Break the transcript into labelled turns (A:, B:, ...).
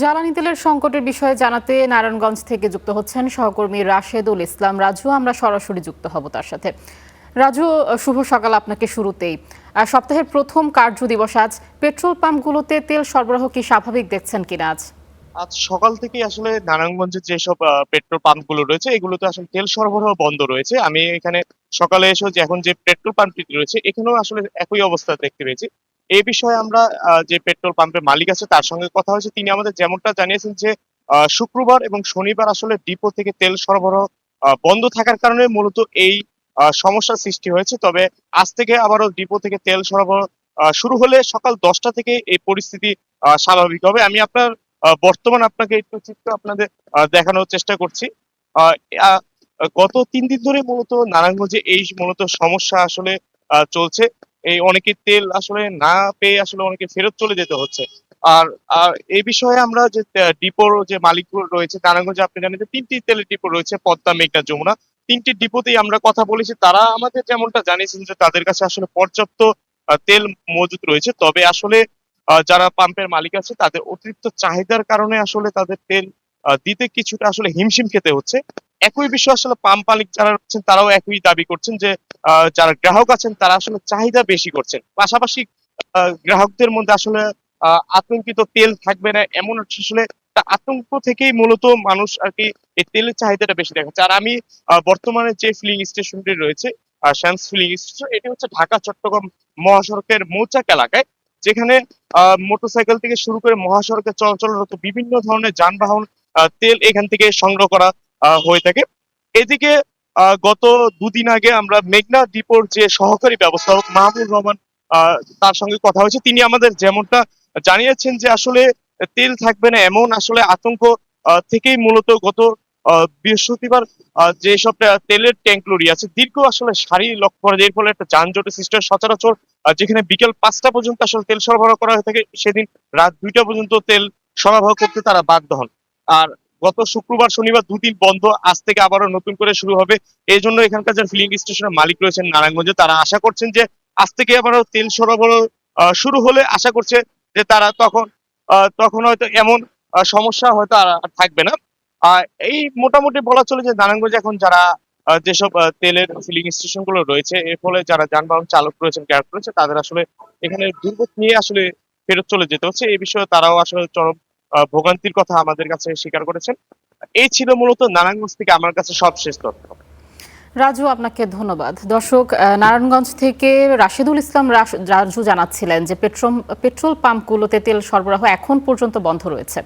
A: জ্বালানি তেলের সংকটের বিষয়ে জানাতে নারায়ণগঞ্জ থেকে যুক্ত হচ্ছেন সহকর্মী রাশেদুল ইসলাম রাজু। আমরা সরাসরি যুক্ত হব তার সাথে। রাজু, শুভ সকাল আপনাকে। শুরুতেই সপ্তাহের প্রথম কার্য দিবস আজ। পেট্রোল পাম্পগুলোতে তেল সরবরাহ কি স্বাভাবিক দেখছেন কিনা আজ?
B: আজ সকাল থেকেই আসলে নারায়ণগঞ্জের যেসব পেট্রোল পাম্প গুলো রয়েছে এগুলোতে আসলে তেল সরবরাহ বন্ধ রয়েছে। আমি এখানে সকালে এসেও যে এখন যে পেট্রোল পাম্পটি রয়েছে এখানেও আসলে একই অবস্থা দেখতে পেয়েছি। এই বিষয়ে আমরা যে পেট্রোল পাম্পের মালিক আছে তার সঙ্গে কথা হয়েছে। তিনি আমাদের যেমনটা জানিয়েছেন যে শুক্রবার এবং শনিবার আসলে ডিপো থেকে তেল সরবরাহ বন্ধ থাকার কারণে মূলত এই সমস্যার সৃষ্টি হয়েছে। তবে আজ থেকে আবারও ডিপো থেকে তেল সরবরাহ শুরু হলে সকাল 10টা থেকে এই পরিস্থিতি স্বাভাবিক হবে। আমি আপনার বর্তমান আপনাকে একটু চিত্র আপনাদের দেখানোর চেষ্টা করছি। আহ, আহ, গত 3 দিন ধরে মূলত নারায়ণগঞ্জে এই মূলত সমস্যা আসলে চলছে। এই অনেকে তেল আসলে না পেয়ে আসলে অনেকে ফেরত চলে যেতে হচ্ছে। আর এই বিষয়ে আমরা যে ডিপোর যে মালিকগুলো রয়েছে নারায়ণগঞ্জে, আপনি জানেন যে 3টি তেলের ডিপো রয়েছে, পদ্মা, মেঘনা, যমুনা। 3টি ডিপোতেই আমরা কথা বলেছি। তারা আমাদের যেমনটা জানিয়েছেন যে তাদের কাছে আসলে পর্যাপ্ত তেল মজুদ রয়েছে। তবে আসলে যারা পাম্পের মালিক আছে তাদের অতিরিক্ত চাহিদার কারণে আসলে তাদের তেল দিতে কিছুটা আসলে হিমশিম খেতে হচ্ছে। একই বিষয় আসলে পাম্প মালিক যারা রয়েছেন তারাও একই দাবি করছেন যে যারা গ্রাহক আছেন তারা আসলে চাহিদা বেশি করছেন। পাশাপাশি গ্রাহকদের মধ্যে আসলে আতঙ্কিত তেল থাকবে না এমন আসলে একটা আতঙ্ক থেকেই মূলত মানুষ আর কি এই তেলের চাহিদাটা বেশি দেখাচ্ছে। আর আমি বর্তমানে যে ফিলিং স্টেশনটি রয়েছে, শ্যামস ফিলিং স্টেশন, এটি হচ্ছে ঢাকা চট্টগ্রাম মহাসড়কের মৌচাক এলাকায়, যেখানে মোটরসাইকেল থেকে শুরু করে মহাসড়কে চলাচলরত বিভিন্ন ধরনের যানবাহন তেল এখান থেকে সংগ্রহ করা হয়ে থাকে। এদিকে গত 2 দিন আগে আমরা মেঘনা ডিপোর যে সহকারী ব্যবস্থাপক মাহমুদ রহমান তার সঙ্গে কথা হয়েছে। তিনি আমাদের যেমনটা জানিয়েছেন যে আসলে তেল থাকবে না এমন আসলে আতঙ্ক থেকেই মূলত গত বৃহস্পতিবার যেসব তেলের ট্যাঙ্ক লরি আছে দীর্ঘ আসলে সারি লক্ষ্য করে, এর ফলে একটা যানজটের সৃষ্টি হয়। সচরাচর যেখানে বিকেল 5টা পর্যন্ত আসলে তেল সরবরাহ করা হয়ে থাকে, সেদিন রাত 2টা পর্যন্ত তেল সরবরাহ করতে তারা বাধ্য হন। আর গত শুক্রবার শনিবার 2 দিন বন্ধ, আজ থেকে আবারও নতুন করে শুরু হবে। এই জন্য এখানকার যে ফিলিং স্টেশনের মালিক রয়েছেন নারায়ণগঞ্জে, তারা আশা করছেন যে আজ থেকে আবারও তেল সরবরাহ শুরু হলে আশা করছে যে তারা তখন হয়তো এমন সমস্যা হয়তো আর থাকবে না। আহ এই মোটামুটি বলা চলে যে নারায়ণগঞ্জে এখন যারা যেসব তেলের ফিলিং স্টেশন গুলো রয়েছে, এর ফলে যারা যানবাহন চালক রয়েছেন, গ্রাহক রয়েছে, তাদের আসলে এখানে দুর্ভোগ নিয়ে আসলে ফেরত চলে যেতে হচ্ছে। এই বিষয়ে তারাও আসলে চরম ভোগান্তির কথা আমাদের কাছে স্বীকার করেছেন। এই ছিল মূলত নারায়ণগঞ্জ থেকে আমার কাছে সবশেষ তথ্য।
A: রাজু, আপনাকে ধন্যবাদ। দর্শক, নারায়ণগঞ্জ থেকে রাশেদুল ইসলাম রাজু জানাচ্ছিলেন যে পেট্রোল পাম্পগুলোতে তেল সরবরাহ এখন পর্যন্ত বন্ধ রয়েছে।